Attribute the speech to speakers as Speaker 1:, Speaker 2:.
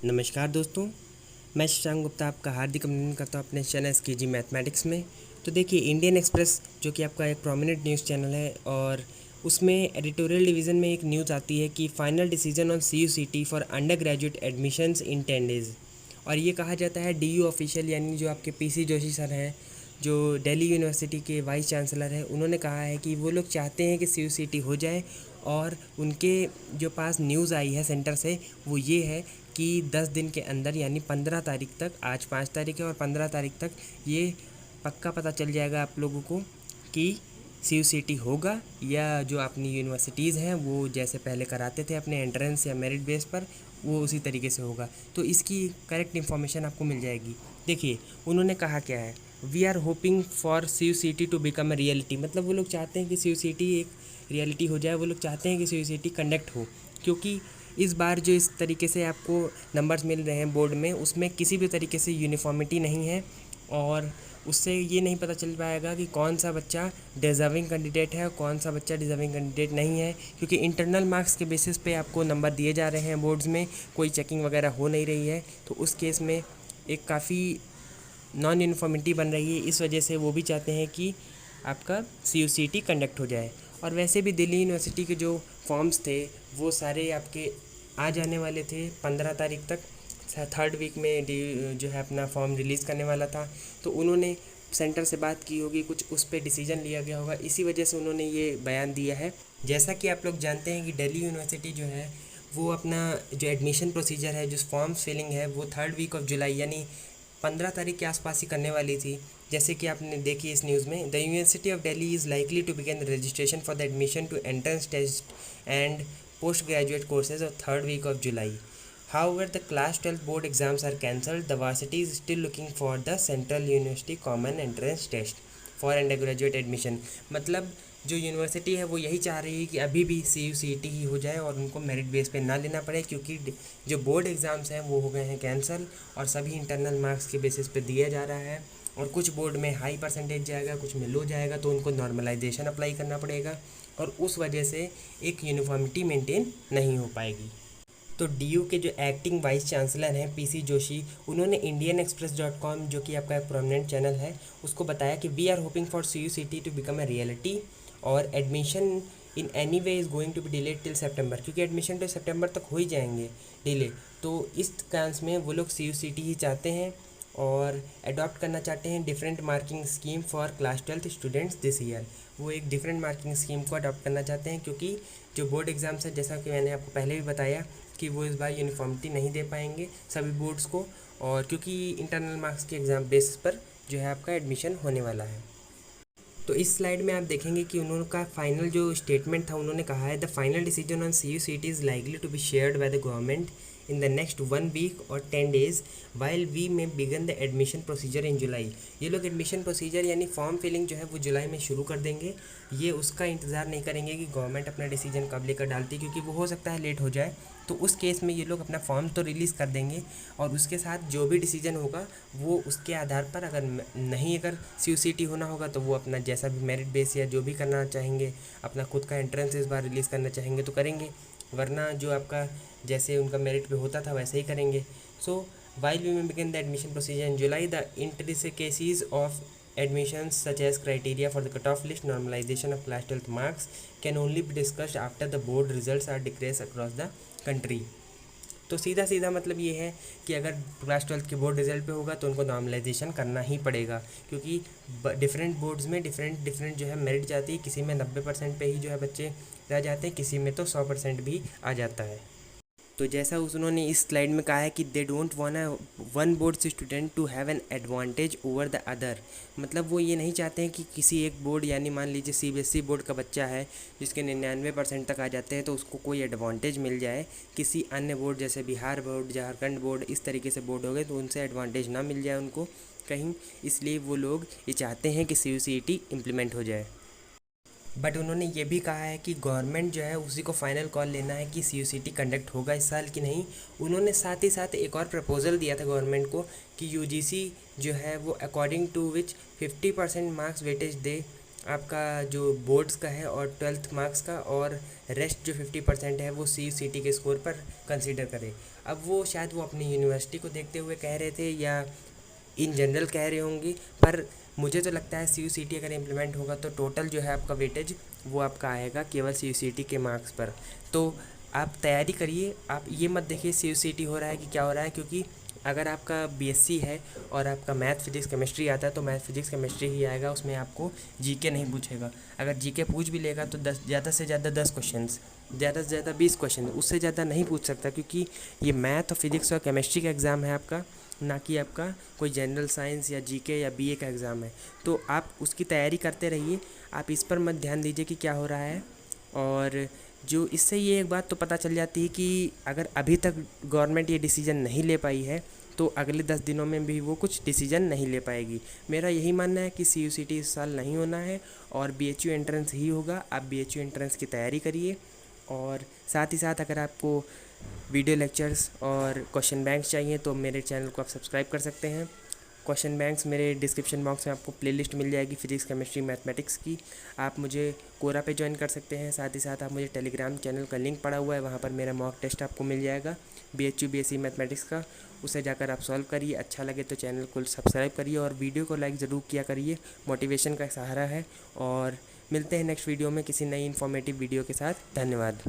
Speaker 1: नमस्कार दोस्तों, मैं शशांक गुप्ता आपका हार्दिक अभिनंदन करता हूँ अपने चैनल एसकेजी मैथमेटिक्स में। तो देखिए, इंडियन एक्सप्रेस जो कि आपका एक प्रोमिनेंट न्यूज़ चैनल है, और उसमें एडिटोरियल डिवीज़न में एक न्यूज़ आती है कि final decision on CUCT for under graduate admissions in 10 days. और ये कहा जाता है DU ऑफिशियल, यानी जो आपके PC जोशी सर हैं, जो दिल्ली यूनिवर्सिटी के वाइस चांसलर हैं, उन्होंने कहा है कि वो लोग चाहते हैं कि CUCT हो जाए। और उनके जो पास न्यूज़ आई है सेंटर से, वो ये है कि 10 दिन के अंदर, यानी 15 तारीख तक, आज 5 तारीख है और 15 तारीख तक ये पक्का पता चल जाएगा आप लोगों को कि CUCT होगा, या जो अपनी यूनिवर्सिटीज़ हैं वो जैसे पहले कराते थे अपने एंट्रेंस या मेरिट बेस पर, वो उसी तरीके से होगा। तो इसकी करेक्ट इन्फॉर्मेशन आपको मिल जाएगी। देखिए, उन्होंने कहा क्या है, we are hoping for CUCT to become a reality. मतलब वो लोग चाहते हैं कि CUCT एक रियलिटी हो जाए, वो लोग चाहते हैं कि CUCT कंडक्ट हो, क्योंकि इस बार जो इस तरीके से आपको नंबर्स मिल रहे हैं बोर्ड में, उसमें किसी भी तरीके से यूनिफॉर्मिटी नहीं है। और उससे ये नहीं पता चल पाएगा कि कौन सा बच्चा डिज़र्विंग कैंडिडेट है और कौन सा बच्चा डिज़र्विंग कैंडिडेट नहीं है, क्योंकि इंटरनल मार्क्स के बेसिस पे आपको नंबर दिए जा रहे हैं बोर्ड्स में, कोई चेकिंग वगैरह हो नहीं रही है। तो उस केस में एक काफ़ी नॉन यूनिफॉर्मिटी बन रही है। इस वजह से वो भी चाहते हैं कि आपका CUCT कंडक्ट हो जाए। और वैसे भी दिल्ली यूनिवर्सिटी के जो फॉर्म्स थे, वो सारे आपके आ जाने वाले थे 15 तारीख तक। थर्ड वीक में जो है अपना फॉर्म रिलीज़ करने वाला था। तो उन्होंने सेंटर से बात की होगी, कुछ उस पर डिसीजन लिया गया होगा, इसी वजह से उन्होंने ये बयान दिया है। जैसा कि आप लोग जानते हैं कि दिल्ली यूनिवर्सिटी जो है, वो अपना जो एडमिशन प्रोसीजर है, जो फॉर्म फिलिंग है, वो थर्ड वीक ऑफ जुलाई यानी 15 तारीख के आसपास ही करने वाली थी। जैसे कि आपने देखी इस न्यूज़ में, the university of Delhi is likely to begin the registration for the admission to entrance test and post graduate courses of third week of July. However, the class 12 board exams are cancelled. The varsity is still looking for the Central University Common Entrance Test for undergraduate admission। मतलब जो university है वो यही चाह रही है कि अभी भी CUCT ही हो जाए और उनको मेरिट बेस पे ना लेना पड़े, क्योंकि जो बोर्ड एग्ज़ाम्स हैं वो हो गए हैं कैंसिल और सभी इंटरनल मार्क्स के बेसिस पे दिया जा रहा है। और कुछ बोर्ड में हाई परसेंटेज जाएगा, कुछ में लो जाएगा, तो उनको नॉर्मलाइजेशन अप्लाई करना पड़ेगा, और उस वजह से एक यूनिफॉर्मिटी मेंटेन नहीं हो पाएगी। तो DU के जो एक्टिंग वाइस चांसलर हैं PC जोशी, उन्होंने indianexpress.com, जो कि आपका एक प्रोमिनेंट चैनल है, उसको बताया कि we are hoping for CUCT to become a reality, और admission in anyway is going to be delayed till September, क्योंकि एडमिशन तो सितंबर तक हो ही जाएंगे डिले। तो इस चांस में वो लोग CUCT ही चाहते हैं और अडॉप्ट करना चाहते हैं different marking scheme for class 12 students this year. वो एक डिफरेंट मार्किंग स्कीम को अडॉप्ट करना चाहते हैं, क्योंकि जो बोर्ड एग्ज़ाम्स हैं, जैसा कि मैंने आपको पहले भी बताया कि वो इस बार यूनिफॉर्मिटी नहीं दे पाएंगे सभी बोर्ड्स को, और क्योंकि इंटरनल मार्क्स के एग्ज़ाम बेसिस पर जो है आपका एडमिशन होने वाला है। तो इस स्लाइड में आप देखेंगे कि उन्होंने फाइनल जो स्टेटमेंट था, उन्होंने कहा है, the final decision on CUCT is likely to be shared by the government in the next 1 week और 10 days while we may begin the admission procedure in July. ये लोग एडमिशन प्रोसीजर यानी form filling जो है वो जुलाई में शुरू कर देंगे। ये उसका इंतज़ार नहीं करेंगे कि गवर्नमेंट अपना डिसीजन कब लेकर डालती है, क्योंकि वो हो सकता है लेट हो जाए। तो उस केस में ये लोग अपना फॉर्म तो रिलीज़ कर देंगे, और उसके साथ जो भी डिसीजन होगा वो उसके आधार पर, अगर CUCT होना होगा तो वो अपना जैसा भी मेरिट बेस या जो भी करना चाहेंगे, अपना खुद का एंट्रेंस इस बार रिलीज़ करना चाहेंगे तो करेंगे, वरना जो आपका जैसे उनका मेरिट पे होता था वैसे ही करेंगे। सो वाइल वी में begin the admission procedure in July, the intricacies of admissions such as criteria for the cutoff list, normalization of class 12th marks can only be discussed after the board results are declared across the country। तो सीधा सीधा मतलब ये है कि अगर class 12 के board result पे होगा तो उनको नॉर्मलाइजेशन करना ही पड़ेगा, क्योंकि डिफरेंट बोर्ड्स में डिफरेंट डिफरेंट जो है मेरिट जाती है। किसी में 90% पे ही जो है बच्चे रह जाते हैं, किसी में तो 100% भी आ जाता है। तो जैसा उन्होंने इस स्लाइड में कहा है कि they don't want one board student to have an advantage over the other. मतलब वो ये नहीं चाहते हैं कि किसी एक बोर्ड, यानी मान लीजिए CBSE बोर्ड का बच्चा है जिसके 99% तक आ जाते हैं, तो उसको कोई एडवांटेज मिल जाए किसी अन्य बोर्ड, जैसे बिहार बोर्ड, झारखंड बोर्ड, इस तरीके से बोर्ड हो गए, तो उनसे एडवांटेज ना मिल जाए उनको कहीं। इसलिए वो लोग ये चाहते हैं कि CUCT इम्प्लीमेंट हो जाए। बट उन्होंने ये भी कहा है कि गवर्नमेंट जो है उसी को फाइनल कॉल लेना है कि CUCT कंडक्ट होगा इस साल कि नहीं। उन्होंने साथ ही साथ एक और प्रपोज़ल दिया था गवर्नमेंट को कि UGC जो है वो according to which 50% marks weightage दे आपका जो बोर्ड्स का है और 12th मार्क्स का, और रेस्ट जो 50% है वो CUCT के स्कोर पर कंसीडर करे। अब वो शायद वो अपनी यूनिवर्सिटी को देखते हुए कह रहे थे या इन जनरल कह रहे होंगे, पर मुझे तो लगता है CUCT अगर इम्प्लीमेंट होगा तो टोटल जो है आपका वेटेज वो आपका आएगा केवल CUCT के मार्क्स पर। तो आप तैयारी करिए, आप ये मत देखिए CUCT हो रहा है कि क्या हो रहा है, क्योंकि अगर आपका BSc है और आपका मैथ फिजिक्स केमिस्ट्री आता है तो मैथ फिजिक्स केमिस्ट्री ही आएगा, उसमें आपको GK नहीं पूछेगा। अगर GK पूछ भी लेगा तो ज़्यादा से ज़्यादा 10 क्वेश्चंस, ज़्यादा से ज़्यादा 20 क्वेश्चन, उससे ज़्यादा नहीं पूछ सकता, क्योंकि ये मैथ और फिजिक्स और केमिस्ट्री का एग्ज़ाम है आपका, ना कि आपका कोई जनरल साइंस या GK या BA का एग्ज़ाम है। तो आप उसकी तैयारी करते रहिए, आप इस पर मत ध्यान दीजिए कि क्या हो रहा है। और जो इससे ये एक बात तो पता चल जाती है कि अगर अभी तक गवर्नमेंट ये डिसीज़न नहीं ले पाई है तो अगले 10 दिनों में भी वो कुछ डिसीज़न नहीं ले पाएगी। मेरा यही मानना है कि CUCT इस साल नहीं होना है और BHU एंट्रेंस ही होगा। आप BHU एंट्रेंस की तैयारी करिए, और साथ ही साथ अगर आपको वीडियो लेक्चर्स और क्वेश्चन बैंक्स चाहिए तो मेरे चैनल को आप सब्सक्राइब कर सकते हैं। क्वेश्चन बैंक्स मेरे डिस्क्रिप्शन बॉक्स में आपको प्लेलिस्ट मिल जाएगी फिजिक्स केमिस्ट्री मैथमेटिक्स की। आप मुझे कोरा पे ज्वाइन कर सकते हैं, साथ ही साथ आप मुझे टेलीग्राम चैनल का लिंक पड़ा हुआ है, वहाँ पर मेरा मॉक टेस्ट आपको मिल जाएगा BHU BSc मैथमेटिक्स का, उसे जाकर आप सॉल्व करिए। अच्छा लगे तो चैनल को सब्सक्राइब करिए और वीडियो को लाइक ज़रूर किया करिए, मोटिवेशन का सहारा है। और मिलते हैं नेक्स्ट वीडियो में किसी नई इन्फॉर्मेटिव वीडियो के साथ। धन्यवाद।